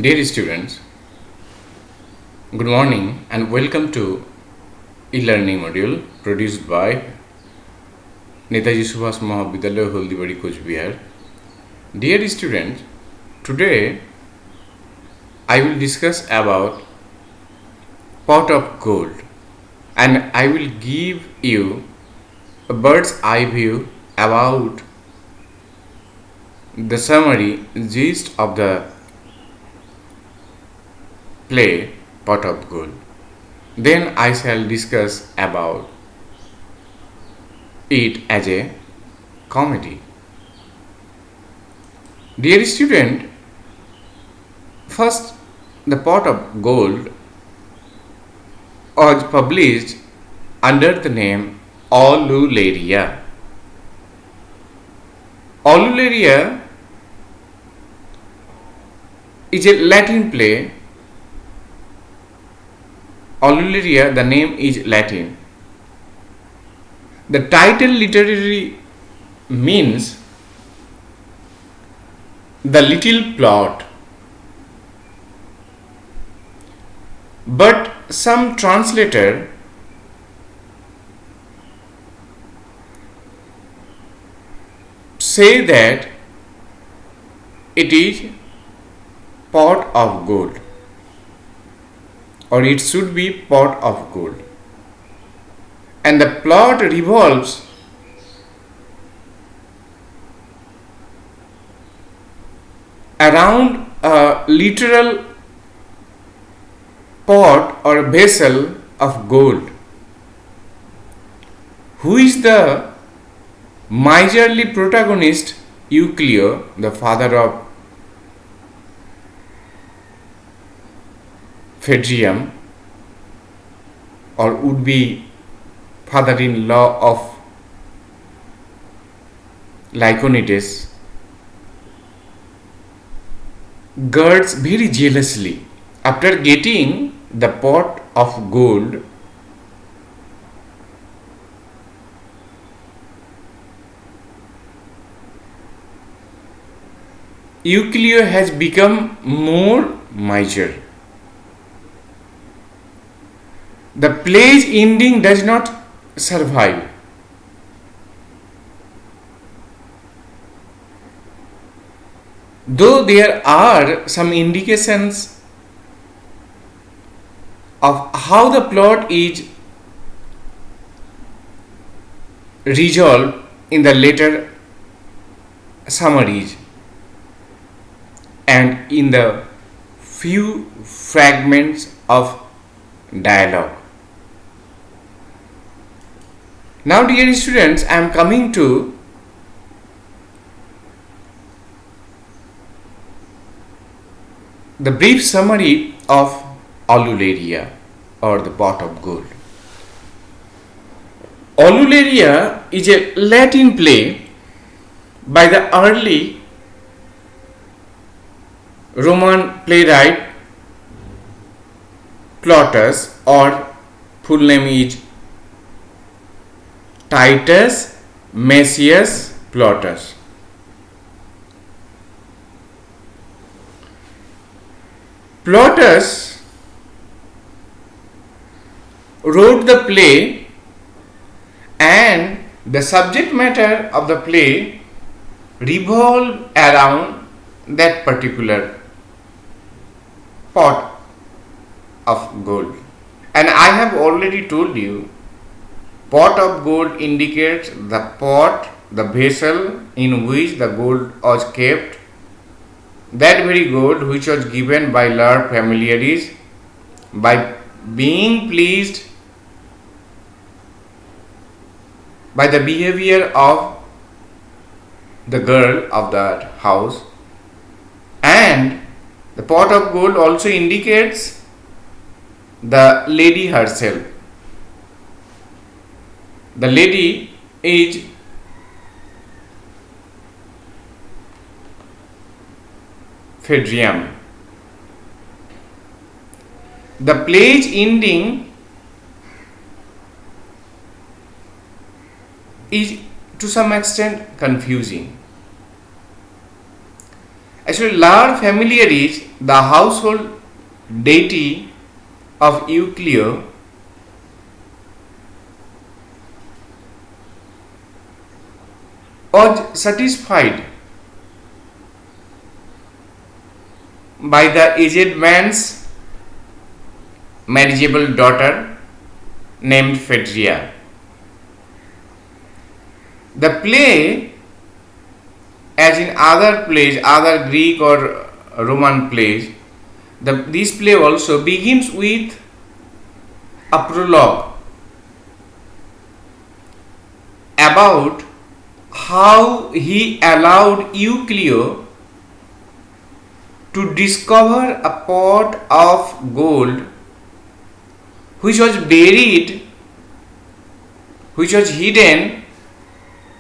Dear students, good morning and welcome to e-learning module produced by Netaji Subhas Mahavidyalaya Holdibari Coach Bihar. Dear students, today I will discuss about pot of gold and I will give you a bird's eye view about the summary gist of the play Pot of Gold. Then I shall discuss about it as a comedy. Dear student, first the Pot of Gold was published under the name Aulularia. Aulularia is a Latin play. Aulularia, the name is Latin. The title literally means the little plot, but some translator say that it is pot of gold, or it should be pot of gold, and the plot revolves around a literal pot or vessel of gold. Who is the miserly protagonist? Euclio, the father of Phaedrium, or would be father-in-law of Lyconides, guards very jealously. After getting the pot of gold, Euclio has become more miser. The play's ending does not survive. Though there are some indications of how the plot is resolved in the later summaries and in the few fragments of dialogue. Now, dear students, I am coming to the brief summary of Aulularia, or the pot of gold. Aulularia is a Latin play by the early Roman playwright Plautus, or full name is Titus Maecius Plautus. Plautus wrote the play, and the subject matter of the play revolved around that particular pot of gold. And I have already told you, pot of gold indicates the pot, the vessel in which the gold was kept, that very gold which was given by Lord Familiaris by being pleased by the behavior of the girl of that house. And the pot of gold also indicates the lady herself. The lady is Phaedrium. The play's ending is to some extent confusing. Actually, Lar Familiaris, the household deity of Euclid, was satisfied by the aged man's marriageable daughter named Phaedria. The play, as in other plays, other Greek or Roman plays, this play also begins with a prologue about how he allowed Euclid to discover a pot of gold which was buried, which was hidden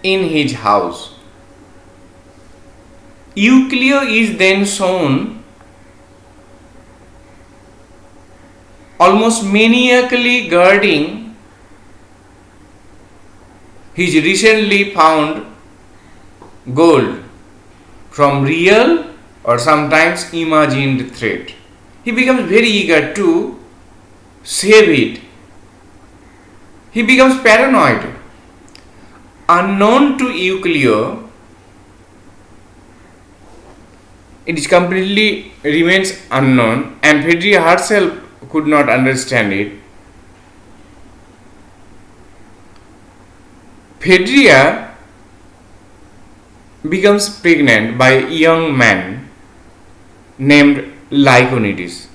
in his house. Euclid is then shown almost maniacally guarding his recently found gold from real or sometimes imagined threat. He becomes very eager to save it. He becomes paranoid. Unknown to Euclid, it is completely remains unknown, and Phaedria herself could not understand it. Phaedria becomes pregnant by a young man named Lyconides.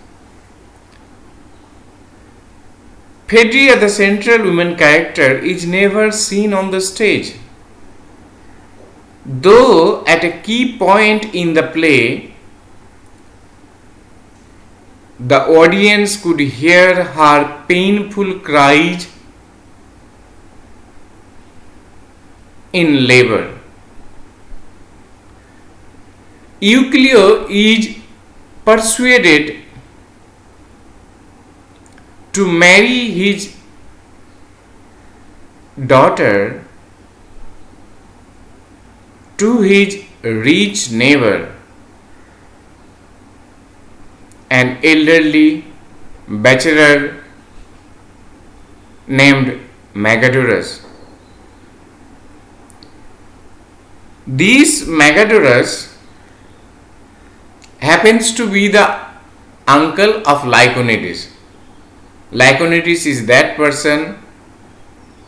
Phaedria, the central woman character, is never seen on the stage. Though at a key point in the play, the audience could hear her painful cries in labor. Euclid is persuaded to marry his daughter to his rich neighbor, an elderly bachelor named Megadorus. This Megadorus happens to be the uncle of Lyconides. Lyconides is that person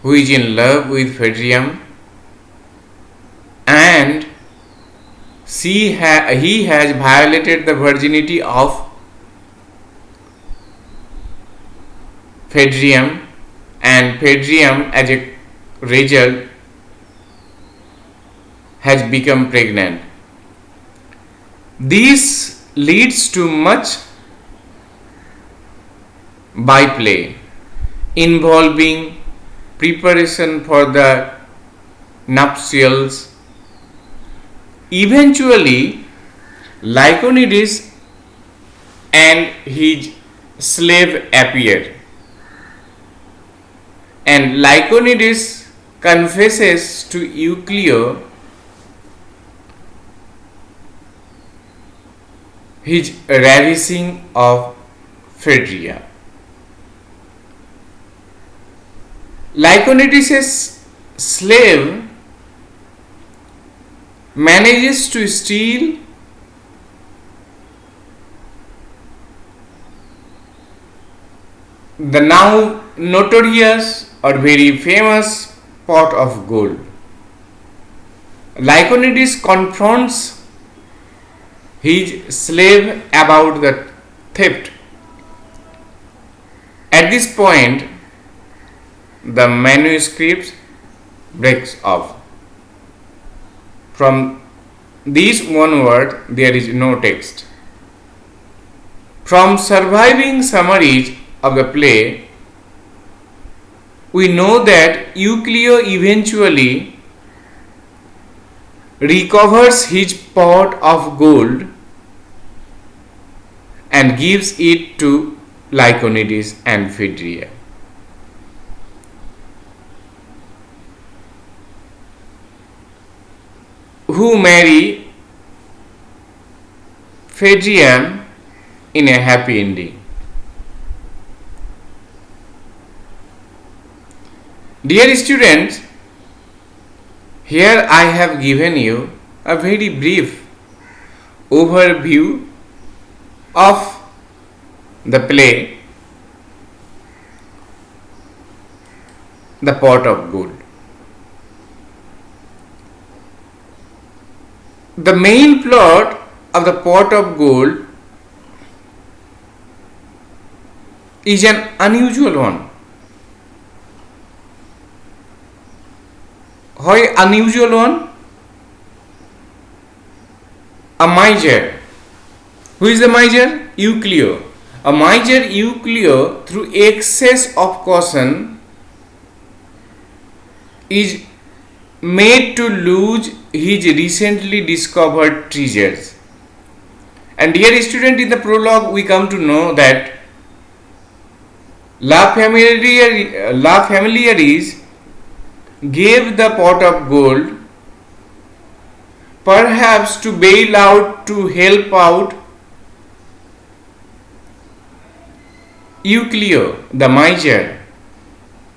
who is in love with Phaedria, and he has violated the virginity of Phaedria, and Phaedria as a result has become pregnant. This leads to much byplay involving preparation for the nuptials. Eventually, Lyconides and his slave appear, and Lyconides confesses to Euclid his ravishing of Phaedria. Lyconides' slave manages to steal the now notorious or very famous pot of gold. Lyconides confronts his slave about the theft. At this point, the manuscript breaks off. From this one word, there is no text. From surviving summaries of the play, we know that Euclid eventually recovers his pot of gold and gives it to Lyconides and Phaedria. Who marry Phrygian in a happy ending. Dear students, here I have given you a very brief overview of the play The Pot of Gold. The main plot of The Pot of Gold is an unusual one. Why unusual one? A miser. Who is the miser? Euclio. A miser Euclio, through excess of caution, is made to lose his recently discovered treasures. And dear student, in the prologue we come to know that La Familiaris gave the pot of gold perhaps to bail out, to help out Euclio, the miser,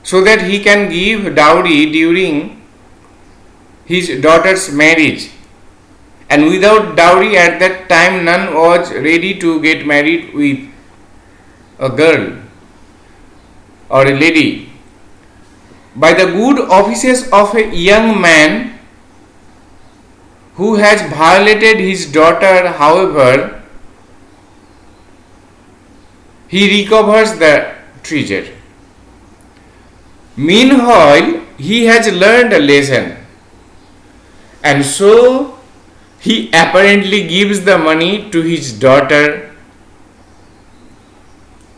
so that he can give dowry during his daughter's marriage. And without dowry at that time, none was ready to get married with a girl or a lady. By the good offices of a young man who has violated his daughter, however, he recovers the treasure. Meanwhile, he has learned a lesson, and so he apparently gives the money to his daughter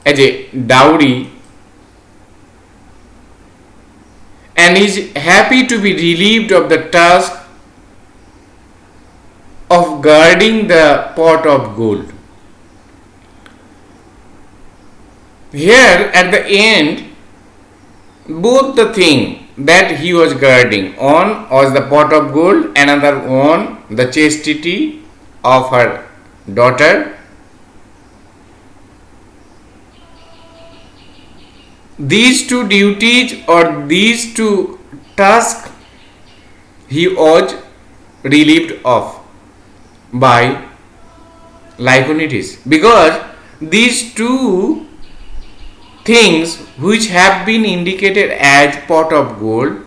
as a dowry and is happy to be relieved of the task of guarding the pot of gold. Here at the end, both the thing that he was guarding, one was the pot of gold, another one the chastity of her daughter. These two duties or these two tasks he was relieved of by Lyconides, because these two things which have been indicated as pot of gold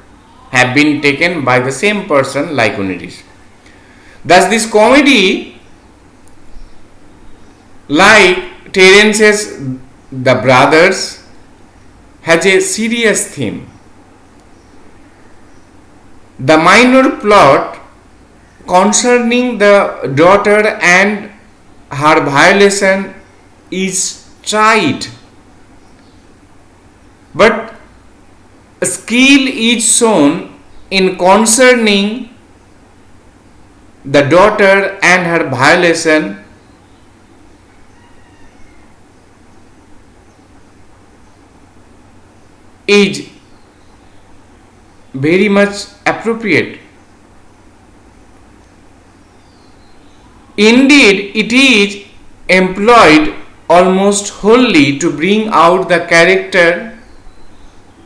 have been taken by the same person, Lyconides. Thus this comedy, like Terence's The Brothers, has a serious theme. The minor plot concerning the daughter and her violation is trite, but skill is shown in concerning the daughter and her violation is very much appropriate. Indeed, it is employed almost wholly to bring out the character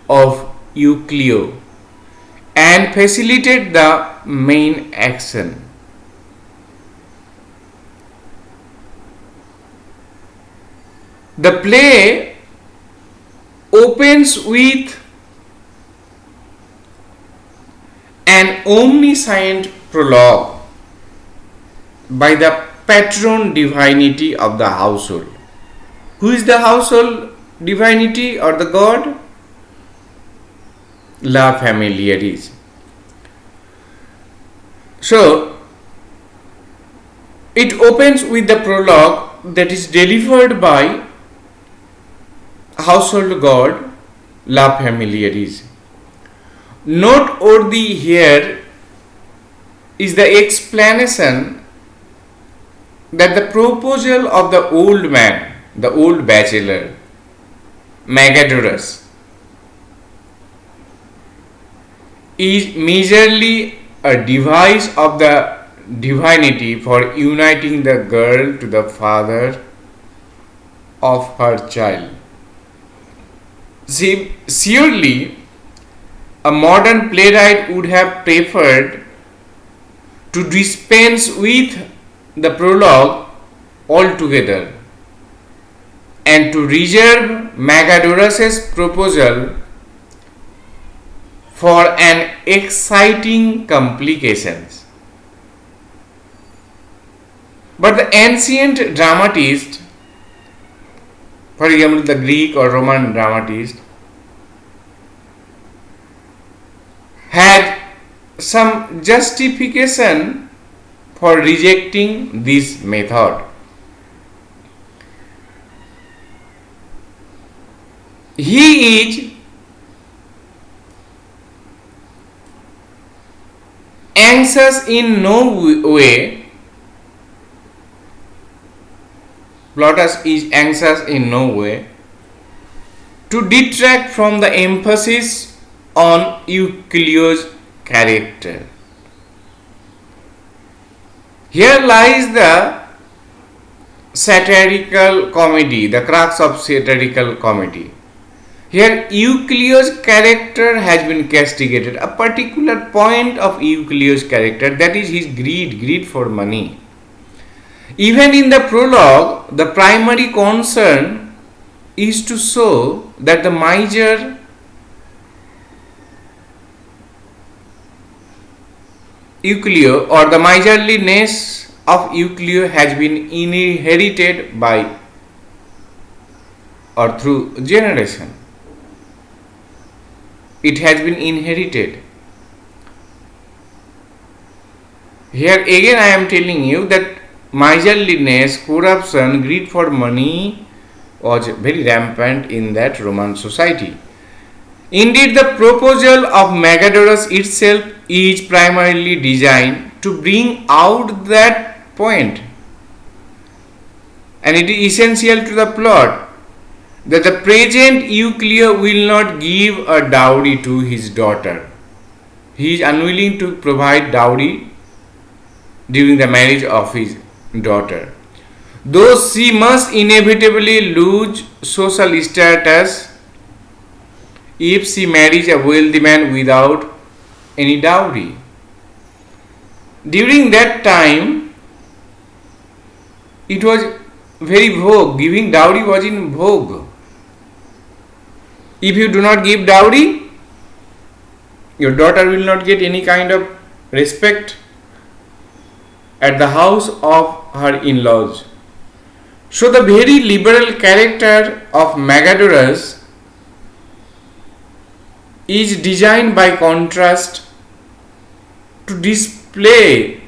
of Euclio and facilitate the main action. The play opens with an omniscient prologue by the patron divinity of the household. Who is the household divinity or the god? La Familiaris. So, it opens with the prologue that is delivered by household god La Familiaris. Noteworthy here is the explanation that the proposal of the old man, the old bachelor, Magadorus, is merely a device of the divinity for uniting the girl to the father of her child. See, surely a modern playwright would have preferred to dispense with the prologue altogether and to reserve Magadoras's proposal for an exciting complications. But the ancient dramatist, for example the Greek or Roman dramatist, had some justification for rejecting this method. He is anxious in no way, Plautus is anxious in no way to detract from the emphasis on Euclid's character. Here lies the satirical comedy, the crux of satirical comedy. Here Euclid's character has been castigated. A particular point of Euclid's character, that is his greed for money. Even in the prologue, the primary concern is to show that the miser Euclid or the miserliness of Euclid has been inherited by or through generation. It has been inherited. Here again I am telling you that miserliness, corruption, greed for money was very rampant in that Roman society. Indeed, the proposal of Magadorus itself is primarily designed to bring out that point, and it is essential to the plot that the present Euclid will not give a dowry to his daughter. He is unwilling to provide dowry during the marriage of his daughter, though she must inevitably lose social status if she marries a wealthy man without any dowry. During that time, it was very vogue. Giving dowry was in vogue. If you do not give dowry, your daughter will not get any kind of respect at the house of her in-laws. So the very liberal character of Magadorus is designed by contrast to display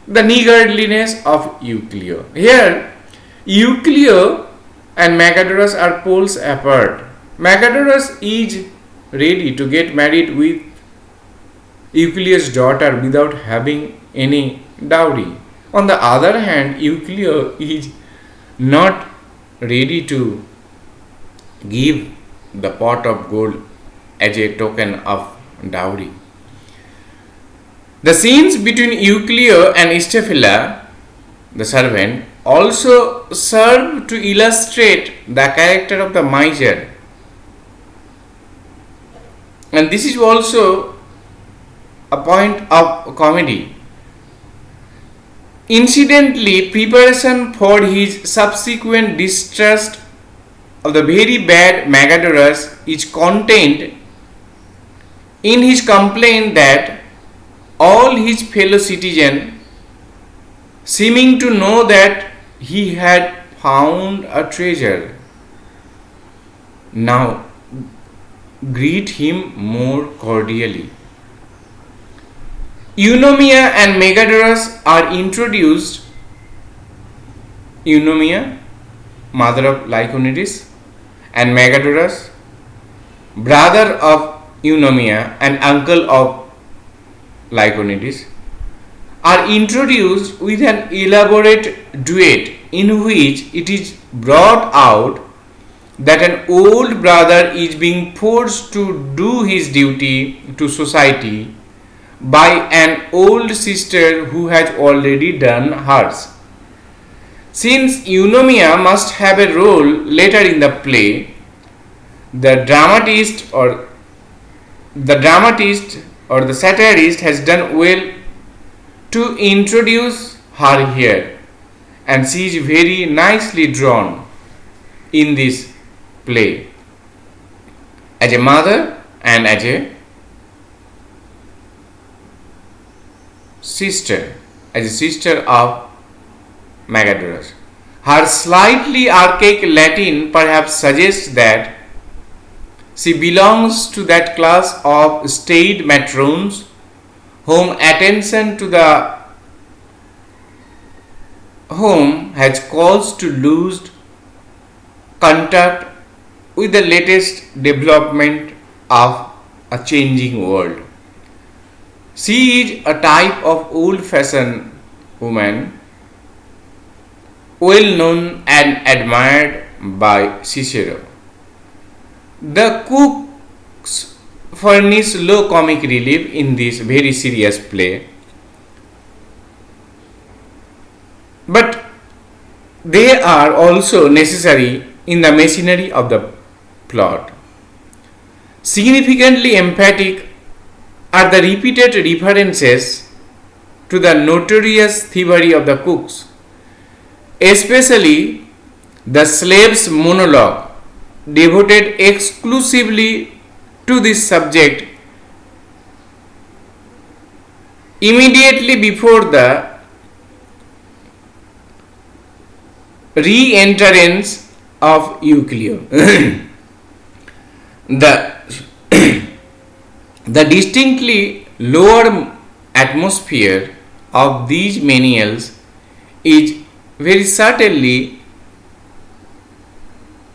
the niggardliness of Euclid. Here, Euclid and Magadorus are poles apart. Magadorus is ready to get married with Euclid's daughter without having any dowry. On the other hand, Euclid is not ready to give the pot of gold as a token of dowry. The scenes between Euclid and Sthephila, the servant, also serve to illustrate the character of the miser. And this is also a point of comedy. Incidentally, preparation for his subsequent distrust of the very bad Magadorus is contained in his complaint that all his fellow citizens, seeming to know that he had found a treasure, now greet him more cordially. Eunomia and Magadorus are introduced. Eunomia, mother of Lyconides, and Magadorus, brother of Eunomia and uncle of Lyconides, are introduced with an elaborate duet in which it is brought out that an old brother is being forced to do his duty to society by an old sister who has already done hers. Since Eunomia must have a role later in the play, the dramatist or the satirist has done well to introduce her here, and she is very nicely drawn in this play as a mother and as a sister of Megadorus. Her slightly archaic Latin perhaps suggests that she belongs to that class of staid matrons whom attention to the home has caused to lose contact with the latest development of a changing world. She is a type of old-fashioned woman, well known and admired by Cicero. The cooks furnish low comic relief in this very serious play, but they are also necessary in the machinery of the plot. Significantly emphatic are the repeated references to the notorious thievery of the cooks, especially the slave's monologue devoted exclusively to this subject immediately before the re-entrance of Euclio. The distinctly lower atmosphere of these menials is very subtly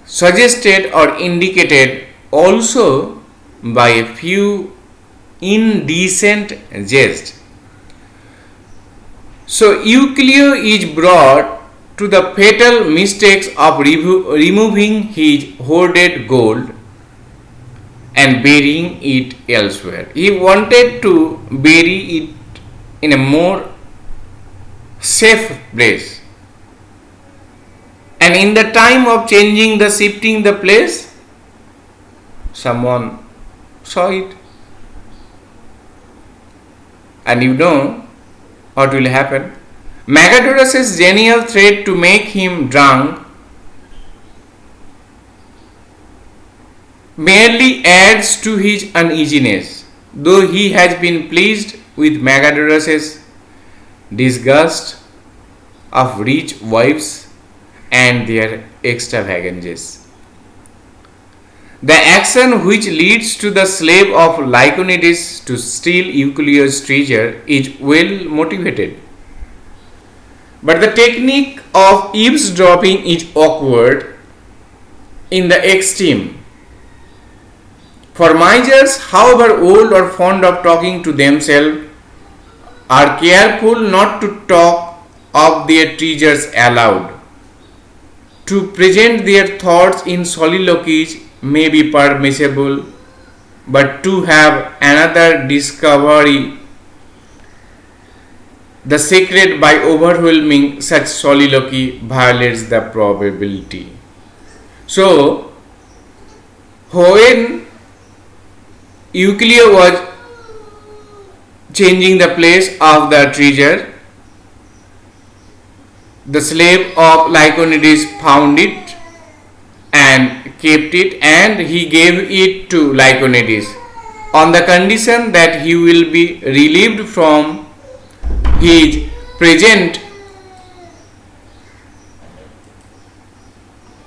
suggested or indicated also by a few indecent jests. So Euclio is brought to the fatal mistakes of removing his hoarded gold and burying it elsewhere. He wanted to bury it in a more safe place. And in the time of shifting the place, someone saw it. And you know what will happen. Megadorus' genial threat to make him drunk merely adds to his uneasiness, though he has been pleased with Megadorus' disgust of rich wives and their extravagances. The action which leads to the slave of Lyconides to steal Euclio's treasure is well motivated. But the technique of eavesdropping is awkward in the extreme. For misers, however old or fond of talking to themselves, are careful not to talk of their treasures aloud. To present their thoughts in soliloquies may be permissible, but to have another discovery the secret by overwhelming such soliloquy violates the probability. So, when Euclio was changing the place of the treasure, the slave of Lyconides found it and kept it, and he gave it to Lyconides on the condition that he will be relieved from his present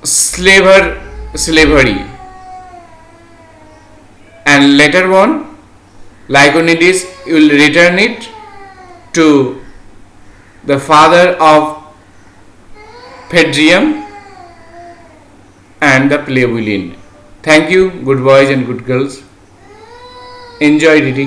slavery. And later on, Lyconides will return it to the father of Phedrium, and the play will end. Thank you, good boys and good girls. Enjoy reading.